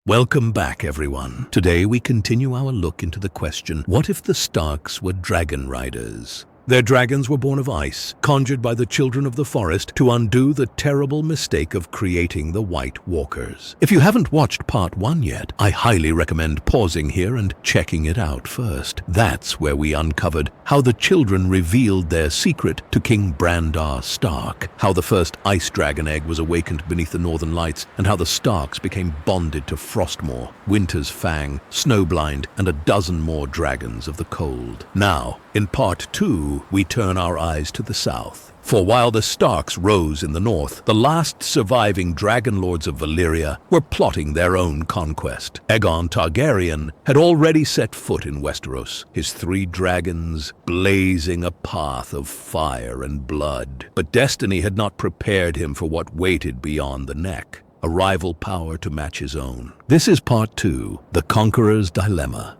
Welcome back, everyone. Today we continue our look into the question, what if the Starks were dragon riders? Their dragons were born of ice, conjured by the children of the forest to undo the terrible mistake of creating the White Walkers. If you haven't watched part 1 yet, I highly recommend pausing here and checking it out first. That's where we uncovered how the children revealed their secret to King Brandar Stark, how the first ice dragon egg was awakened beneath the northern lights, and how the Starks became bonded to Frostmaw, Winter's Fang, Snowblind, and a dozen more dragons of the cold. Now, in part 2, we turn our eyes to the south. For while the Starks rose in the north, the last surviving dragon lords of Valyria were plotting their own conquest. Aegon Targaryen had already set foot in Westeros, his 3 dragons blazing a path of fire and blood. But destiny had not prepared him for what waited beyond the neck, a rival power to match his own. This is part 2, The Conqueror's Dilemma.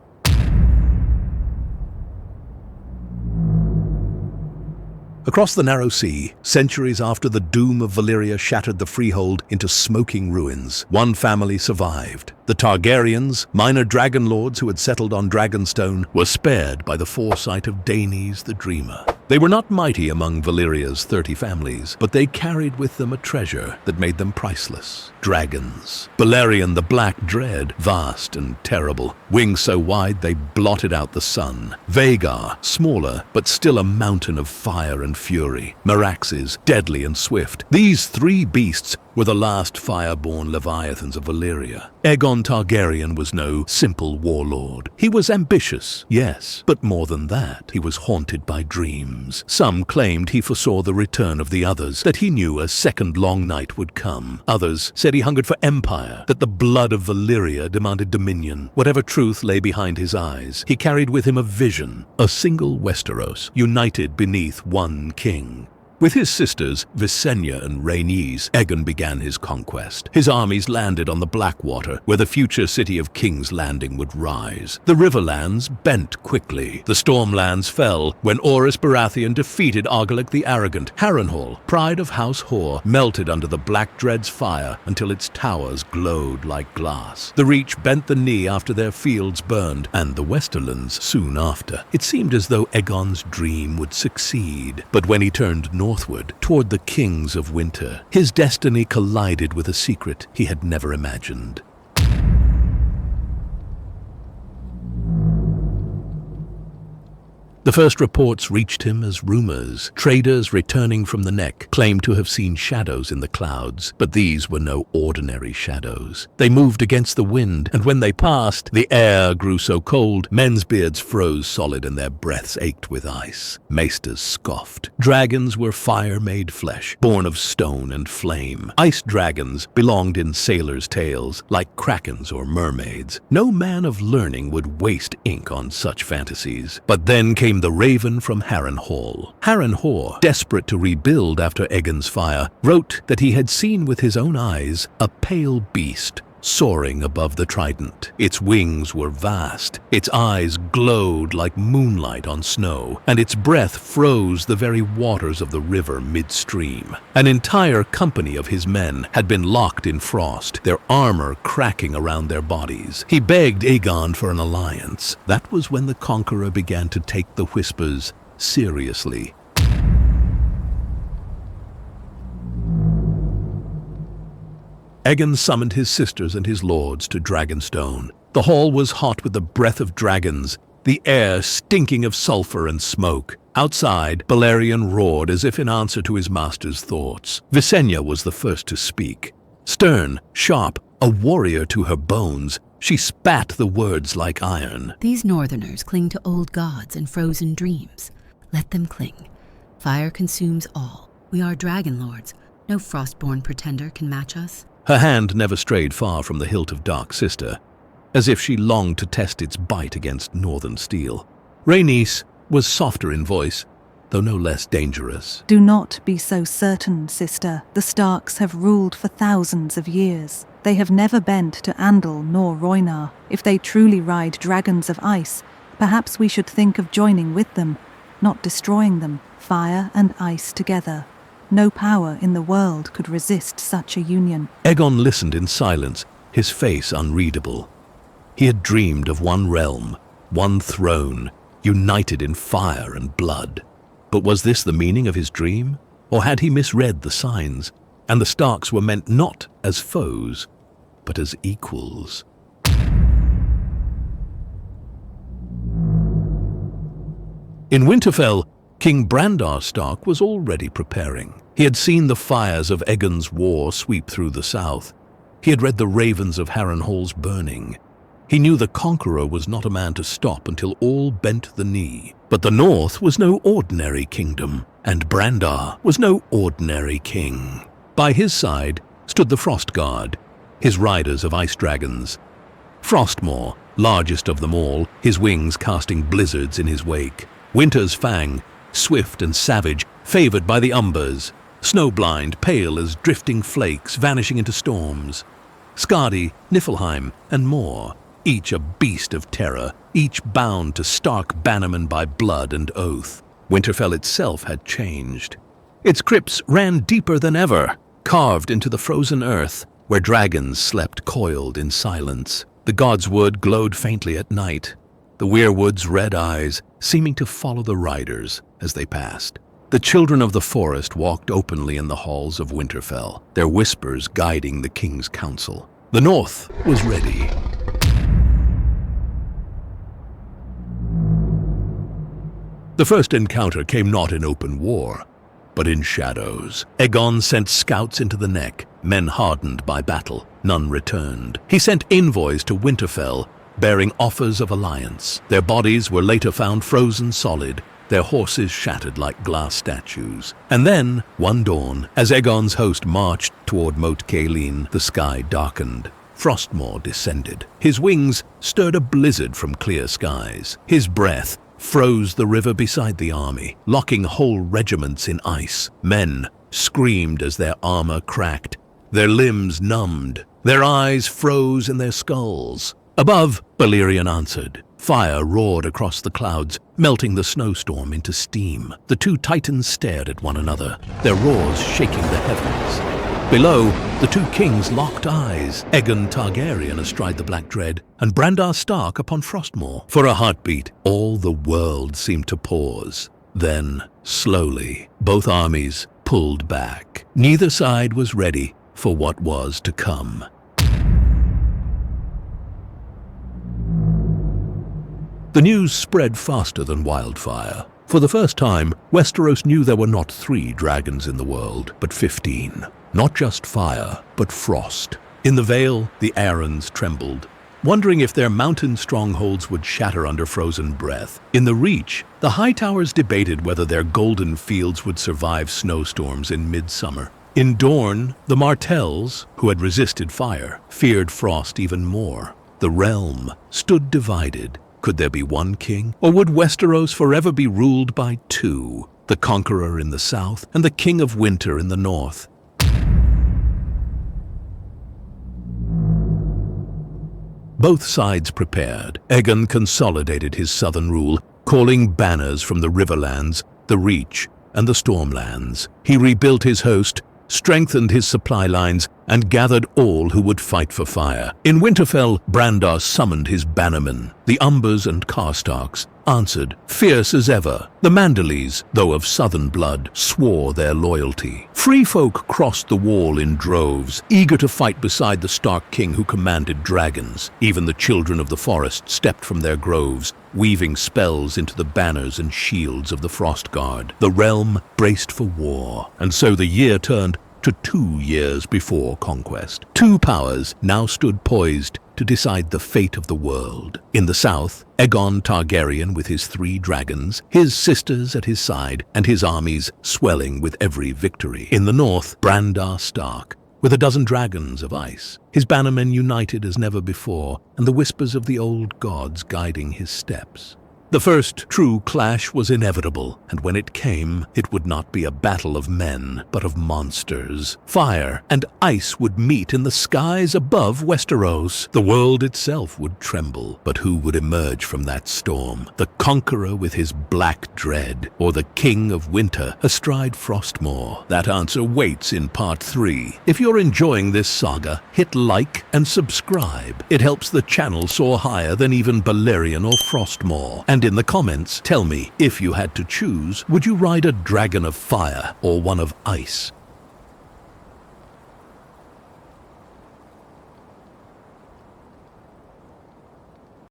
Across the narrow sea, centuries after the doom of Valyria shattered the freehold into smoking ruins, one family survived. The Targaryens, minor dragon lords who had settled on Dragonstone, were spared by the foresight of Daenys the Dreamer. They were not mighty among Valyria's 30 families, but they carried with them a treasure that made them priceless. Dragons. Balerion the Black Dread, vast and terrible, wings so wide they blotted out the sun. Vhagar, smaller, but still a mountain of fire and fury. Meraxes, deadly and swift. These 3 beasts were the last fire-born leviathans of Valyria. Aegon Targaryen was no simple warlord. He was ambitious, yes, but more than that, he was haunted by dreams. Some claimed he foresaw the return of the others, that he knew a second long night would come. Others said he hungered for empire, that the blood of Valyria demanded dominion. Whatever truth lay behind his eyes, he carried with him a vision, a single Westeros, united beneath one king. With his sisters, Visenya and Rhaenys, Aegon began his conquest. His armies landed on the Blackwater, where the future city of King's Landing would rise. The Riverlands bent quickly. The Stormlands fell when Orys Baratheon defeated Argilac the Arrogant. Harrenhal, pride of House Hoare, melted under the Black Dread's fire until its towers glowed like glass. The Reach bent the knee after their fields burned, and the Westerlands soon after. It seemed as though Aegon's dream would succeed, but when he turned northward, toward the Kings of Winter, his destiny collided with a secret he had never imagined. The first reports reached him as rumors. Traders returning from the Neck claimed to have seen shadows in the clouds, but these were no ordinary shadows. They moved against the wind, and when they passed, the air grew so cold, men's beards froze solid and their breaths ached with ice. Maesters scoffed. Dragons were fire-made flesh, born of stone and flame. Ice dragons belonged in sailors' tales, like krakens or mermaids. No man of learning would waste ink on such fantasies. But then came the raven from Harrenhal. Harrenhal, desperate to rebuild after Aegon's fire, wrote that he had seen with his own eyes a pale beast soaring above the trident. Its wings were vast, its eyes glowed like moonlight on snow, and its breath froze the very waters of the river midstream. An entire company of his men had been locked in frost, their armor cracking around their bodies. He begged Aegon for an alliance. That was when the Conqueror began to take the whispers seriously. Aegon summoned his sisters and his lords to Dragonstone. The hall was hot with the breath of dragons, the air stinking of sulfur and smoke. Outside, Balerion roared as if in answer to his master's thoughts. Visenya was the first to speak. Stern, sharp, a warrior to her bones, she spat the words like iron. These northerners cling to old gods and frozen dreams. Let them cling. Fire consumes all. We are dragon lords. No frostborn pretender can match us. Her hand never strayed far from the hilt of Dark Sister, as if she longed to test its bite against northern steel. Rhaenys was softer in voice, though no less dangerous. Do not be so certain, sister. The Starks have ruled for thousands of years. They have never bent to Andal nor Rhoynar. If they truly ride dragons of ice, perhaps we should think of joining with them, not destroying them. Fire and ice together. No power in the world could resist such a union. Aegon listened in silence, his face unreadable. He had dreamed of one realm, one throne, united in fire and blood. But was this the meaning of his dream? Or had he misread the signs, and the Starks were meant not as foes, but as equals? In Winterfell, King Brandar Stark was already preparing. He had seen the fires of Aegon's war sweep through the south. He had read the ravens of Harrenhal's burning. He knew the Conqueror was not a man to stop until all bent the knee. But the North was no ordinary kingdom, and Brandar was no ordinary king. By his side stood the Frost Guard, his riders of ice dragons. Frostmaw, largest of them all, his wings casting blizzards in his wake. Winter's Fang, swift and savage, favored by the Umbers. Snowblind, pale as drifting flakes vanishing into storms. Skadi, Niflheim, and more, each a beast of terror, each bound to stark bannermen by blood and oath. Winterfell itself had changed. Its crypts ran deeper than ever, carved into the frozen earth, where dragons slept coiled in silence. The Godswood glowed faintly at night, the weirwood's red eyes seeming to follow the riders as they passed. The children of the forest walked openly in the halls of Winterfell, their whispers guiding the king's counsel. The North was ready. The first encounter came not in open war, but in shadows. Aegon sent scouts into the Neck, men hardened by battle. None returned. He sent envoys to Winterfell, bearing offers of alliance. Their bodies were later found frozen solid, their horses shattered like glass statues. And then, one dawn, as Aegon's host marched toward Moat Cailin, the sky darkened. Frostmaw descended. His wings stirred a blizzard from clear skies. His breath froze the river beside the army, locking whole regiments in ice. Men screamed as their armor cracked, their limbs numbed, their eyes froze in their skulls. Above, Balerion answered. Fire roared across the clouds, melting the snowstorm into steam. The two titans stared at one another, their roars shaking the heavens. Below, the two kings locked eyes, Aegon Targaryen astride the Black Dread, and Brandar Stark upon Frostmaw. For a heartbeat, all the world seemed to pause. Then, slowly, both armies pulled back. Neither side was ready for what was to come. The news spread faster than wildfire. For the first time, Westeros knew there were not 3 dragons in the world, but 15. Not just fire, but frost. In the Vale, the Arryns trembled, wondering if their mountain strongholds would shatter under frozen breath. In the Reach, the Hightowers debated whether their golden fields would survive snowstorms in midsummer. In Dorne, the Martells, who had resisted fire, feared frost even more. The realm stood divided. Could there be one king, or would Westeros forever be ruled by 2, the Conqueror in the south and the King of Winter in the north? Both sides prepared. Aegon consolidated his southern rule, calling banners from the Riverlands, the Reach, and the Stormlands. He rebuilt his host, strengthened his supply lines, and gathered all who would fight for fire. In Winterfell, Brandar summoned his bannermen. The Umbers and Karstarks answered, fierce as ever. The Manderleys, though of southern blood, swore their loyalty. Free folk crossed the wall in droves, eager to fight beside the Stark king who commanded dragons. Even the children of the forest stepped from their groves, weaving spells into the banners and shields of the Frost Guard. The realm braced for war, and so the year turned to 2 years before conquest. 2 powers now stood poised to decide the fate of the world. In the south, Aegon Targaryen with his 3 dragons, his sisters at his side, and his armies swelling with every victory. In the north, Brandar Stark, with a dozen dragons of ice, his bannermen united as never before, and the whispers of the old gods guiding his steps. The first true clash was inevitable, and when it came, it would not be a battle of men, but of monsters. Fire and ice would meet in the skies above Westeros. The world itself would tremble, but who would emerge from that storm? The Conqueror with his Black Dread, or the King of Winter astride Frostmaw? That answer waits in Part 3. If you're enjoying this saga, hit like and subscribe. It helps the channel soar higher than even Balerion or Frostmaw. And in the comments, tell me, if you had to choose, would you ride a dragon of fire or one of ice?